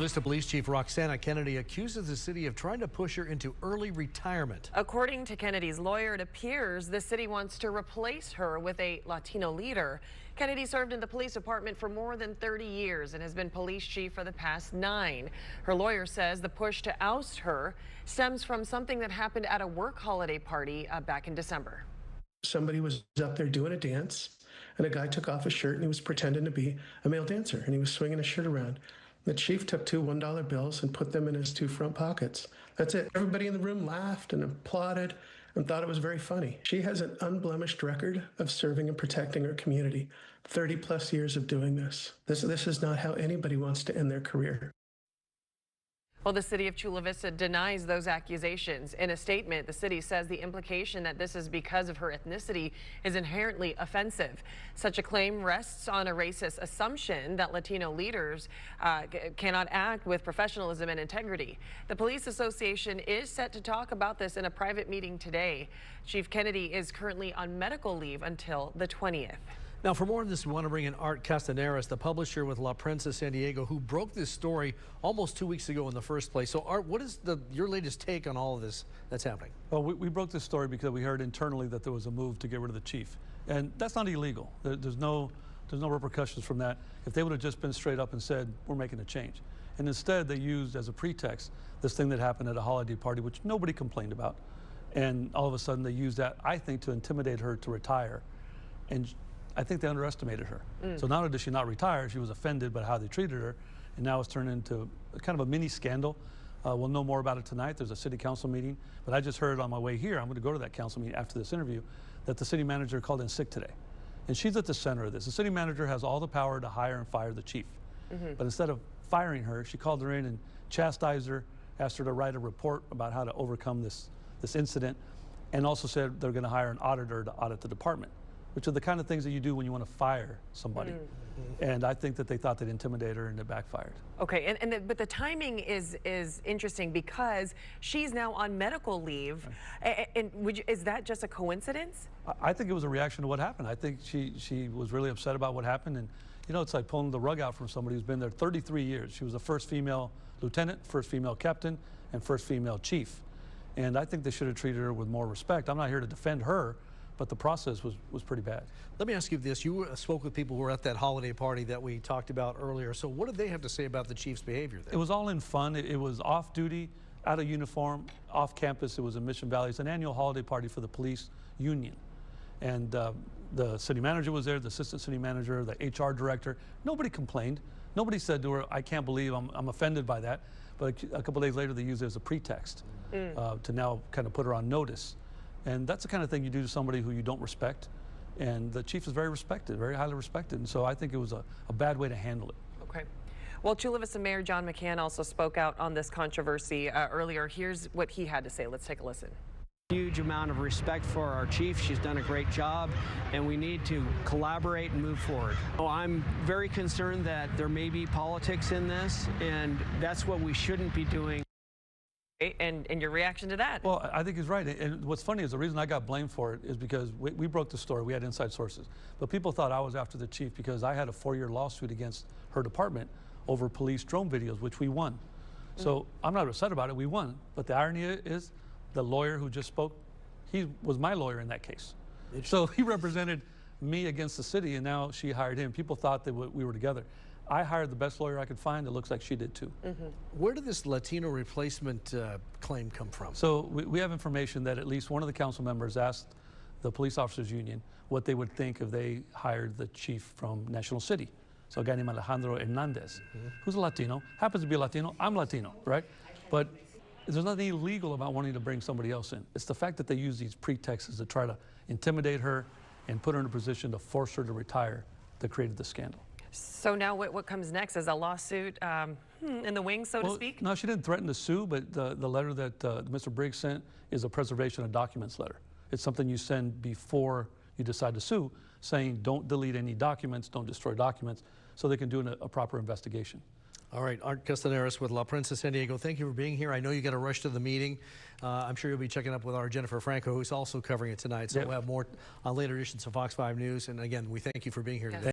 Vista Police Chief Roxana Kennedy accuses the city of trying to push her into early retirement. According to Kennedy's lawyer, it appears the city wants to replace her with a Latino leader. Kennedy served in the police department for more than 30 years and has been police chief for the past 9. Her lawyer says the push to oust her stems from something that happened at a work holiday party back in December. Somebody was up there doing a dance, and a guy took off his shirt and he was pretending to be a male dancer, and he was swinging his shirt around. The chief took 2 $1 bills and put them in his 2 front pockets. That's it. Everybody in the room laughed and applauded and thought it was very funny. She has an unblemished record of serving and protecting her community. 30+ years of doing this. This is not how anybody wants to end their career. Well, the city of Chula Vista denies those accusations. In a statement, the city says the implication that this is because of her ethnicity is inherently offensive. Such a claim rests on a racist assumption that Latino leaders cannot act with professionalism and integrity. The Police Association is set to talk about this in a private meeting today. Chief Kennedy is currently on medical leave until the 20th. Now, for more on this, we want to bring in Art Castaneras, the publisher with La Prensa San Diego, who broke this story almost 2 weeks ago in the first place. So, Art, what is your latest take on all of this that's happening? Well, we broke this story because we heard internally that there was a move to get rid of the chief. And that's not illegal. There's no repercussions from that. If they would have just been straight up and said, we're making a change. And instead, they used as a pretext this thing that happened at a holiday party, which nobody complained about. And all of a sudden, they used that, I think, to intimidate her to retire. And I think they underestimated her. So not only did she not retire, she was offended by how they treated her, and now it's turned into kind of a mini scandal. We'll know more about it tonight. There's a city council meeting, but I just heard on my way here, I'm going to go to that council meeting after this interview, that the city manager called in sick today. And she's at the center of this. The city manager has all the power to hire and fire the chief. But instead of firing her, she called her in and chastised her, asked her to write a report about how to overcome this incident, and also said they're going to hire an auditor to audit the department, which are the kind of things that you do when you want to fire somebody. And I think that they thought they'd intimidate her and it backfired. Okay, but the timing is interesting because she's now on medical leave. And is that just a coincidence? I think it was a reaction to what happened. I think she was really upset about what happened. And, you know, it's like pulling the rug out from somebody who's been there 33 years. She was the first female lieutenant, first female captain, and first female chief. And I think they should have treated her with more respect. I'm not here to defend her, but the process was pretty bad. Let me ask you this. You spoke with people who were at that holiday party that we talked about earlier. So what did they have to say about the chief's behavior there? It was all in fun. It was off duty, out of uniform, off campus. It was in Mission Valley. It's an annual holiday party for the police union. And the city manager was there, the assistant city manager, the HR director. Nobody complained. Nobody said to her, I can't believe I'm offended by that. But a couple days later, they used it as a pretext to now kind of put her on notice. And that's the kind of thing you do to somebody who you don't respect. And the chief is very respected, very highly respected. And so I think it was a bad way to handle it. Okay. Well, Chula Vista Mayor John McCann also spoke out on this controversy earlier. Here's what he had to say. Let's take a listen. Huge amount of respect for our chief. She's done a great job, and we need to collaborate and move forward. I'm very concerned that there may be politics in this, and that's what we shouldn't be doing. And your reaction to that? Well, I think he's right. And what's funny is the reason I got blamed for it is because we broke the story. We had inside sources. But people thought I was after the chief because I had a 4-year lawsuit against her department over police drone videos, which we won. So I'm not upset about it. We won. But the irony is the lawyer who just spoke, he was my lawyer in that case. So he represented me against the city, and now she hired him. People thought that we were together. I hired the best lawyer I could find. It looks like she did too. Where did this Latino replacement claim come from? So we have information that at least one of the council members asked the police officers union what they would think if they hired the chief from National City. So a guy named Alejandro Hernandez, who's a Latino, happens to be a Latino. I'm Latino, right? But there's nothing illegal about wanting to bring somebody else in. It's the fact that they use these pretexts to try to intimidate her and put her in a position to force her to retire that created the scandal. So now what comes next? Is a lawsuit in the wings, so to speak? No, she didn't threaten to sue, but the letter that Mr. Briggs sent is a preservation of documents letter. It's something you send before you decide to sue, saying don't delete any documents, don't destroy documents, so they can do a proper investigation. All right, Art Castaneras with La Prensa San Diego, thank you for being here. I know you got to rush to the meeting. I'm sure you'll be checking up with our Jennifer Franco, who's also covering it tonight. So we'll have more on later editions of Fox 5 News. And again, we thank you for being here today.